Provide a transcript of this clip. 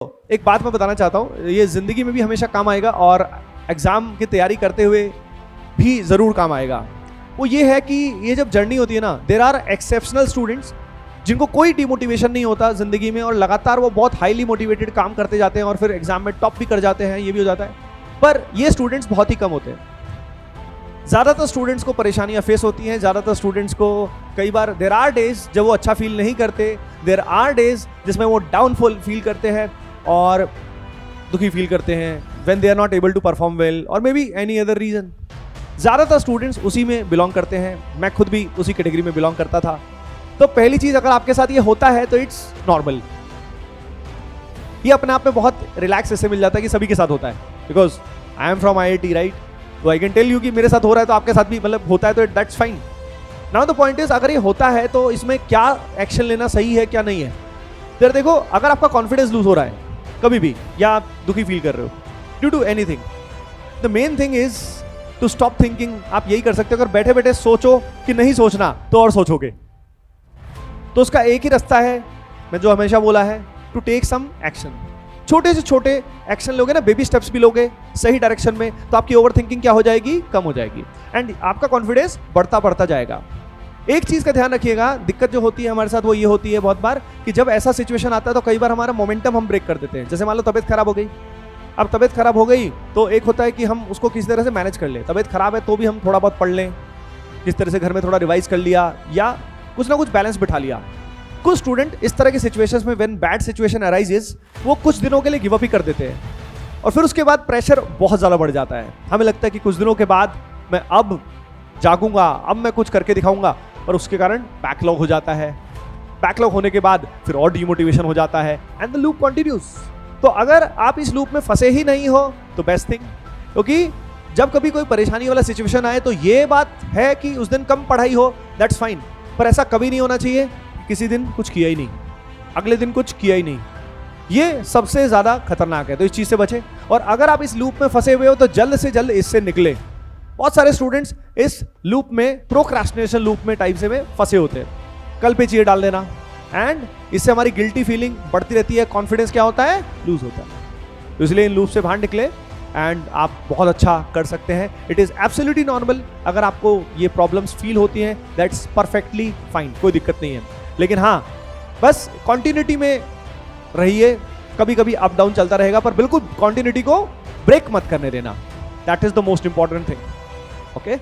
एक बात मैं बताना चाहता हूँ, ये ज़िंदगी में भी हमेशा काम आएगा और एग्ज़ाम की तैयारी करते हुए भी ज़रूर काम आएगा। वो ये है कि ये जब जर्नी होती है ना, देयर आर एक्सेप्शनल स्टूडेंट्स जिनको कोई डिमोटिवेशन नहीं होता ज़िंदगी में और लगातार वो बहुत हाईली मोटिवेटेड काम करते जाते हैं और फिर एग्ज़ाम में टॉप भी कर जाते हैं, ये भी हो जाता है। पर ये स्टूडेंट्स बहुत ही कम होते हैं। ज़्यादातर स्टूडेंट्स को परेशानियाँ फेस होती हैं, ज़्यादातर स्टूडेंट्स को कई बार देयर आर डेज जब वो अच्छा फील नहीं करते, देयर आर डेज जिसमें वो डाउनफॉल फील करते हैं और दुखी फील करते हैं when they are not able to perform well और maybe any other reason. ज़्यादातर स्टूडेंट्स उसी में बिलोंग करते हैं, मैं खुद भी उसी कैटेगरी में बिलोंग करता था। तो पहली चीज़, अगर आपके साथ ये होता है तो इट्स नॉर्मल। ये अपने आप में बहुत रिलैक्स ऐसे मिल जाता है कि सभी के साथ होता है, because I am from IIT right, तो आई कैन टेल यू कि मेरे साथ हो रहा है तो आपके साथ भी मतलब होता है, तो that's fine. Now the point is, अगर ये होता है तो इसमें क्या एक्शन लेना सही है क्या नहीं है। फिर देखो, अगर आपका कॉन्फिडेंस लूज हो रहा है कभी भी या आप दुखी फील कर रहे हो due to anything, the main thing is to stop thinking. आप यही कर सकते हो, अगर बैठे बैठे सोचो कि नहीं सोचना तो और सोचोगे। तो उसका एक ही रास्ता है, मैं जो हमेशा बोला है, टू टेक सम एक्शन। छोटे से छोटे एक्शन लोगे ना, बेबी स्टेप्स भी लोगे सही डायरेक्शन में, तो आपकी ओवर थिंकिंग क्या हो जाएगी, कम हो जाएगी एंड आपका कॉन्फिडेंस बढ़ता बढ़ता जाएगा। एक चीज का ध्यान रखिएगा, दिक्कत जो होती है हमारे साथ वो ये होती है बहुत बार कि जब ऐसा सिचुएशन आता है तो कई बार हमारा मोमेंटम हम ब्रेक कर देते हैं। जैसे मान लो तबियत खराब हो गई, अब तबियत खराब हो गई तो एक होता है कि हम उसको किसी तरह से मैनेज कर लें। तबियत खराब है तो भी हम थोड़ा बहुत पढ़ लें, किस तरह से घर में थोड़ा रिवाइज कर लिया या कुछ ना कुछ बैलेंस बिठा लिया। कुछ स्टूडेंट इस तरह की सिचुएशंस में व्हेन बैड सिचुएशन अराइजेस, वो कुछ दिनों के लिए गिव अप ही कर देते हैं और फिर उसके बाद प्रेशर बहुत ज़्यादा बढ़ जाता है। हमें लगता है कि कुछ दिनों के बाद मैं अब जागूंगा, अब मैं कुछ करके दिखाऊंगा, और उसके कारण बैकलॉग हो जाता है। बैकलॉग होने के बाद फिर और डिमोटिवेशन हो जाता है एंड द लूप कंटिन्यूज। तो अगर आप इस लूप में फंसे ही नहीं हो तो बेस्ट थिंग, क्योंकि जब कभी कोई परेशानी वाला सिचुएशन आए तो ये बात है कि उस दिन कम पढ़ाई हो, दैट्स फाइन, पर ऐसा कभी नहीं होना चाहिए किसी दिन कुछ किया ही नहीं, अगले दिन कुछ किया ही नहीं। ये सबसे ज्यादा खतरनाक है, तो इस चीज से बचे। और अगर आप इस लूप में फंसे हुए हो तो जल्द से जल्द इससे निकले। बहुत सारे स्टूडेंट्स इस लूप में, प्रोक्रास्टिनेशन लूप में टाइप से में फंसे होते हैं। कल पे चीज़ डाल देना एंड इससे हमारी गिल्टी फीलिंग बढ़ती रहती है, कॉन्फिडेंस क्या होता है, लूज होता है। तो इसलिए इन लूप से बाहर निकले एंड आप बहुत अच्छा कर सकते हैं। It is absolutely normal. अगर आपको ये प्रॉब्लम्स फील होती हैं, दैट्स परफेक्टली फाइन, कोई दिक्कत नहीं है। लेकिन हाँ, बस कॉन्टिन्यूटी में रहिए। कभी कभी अप डाउन चलता रहेगा, पर बिल्कुल कॉन्टिन्यूटी को ब्रेक मत करने देना। That is the most important thing. Okay.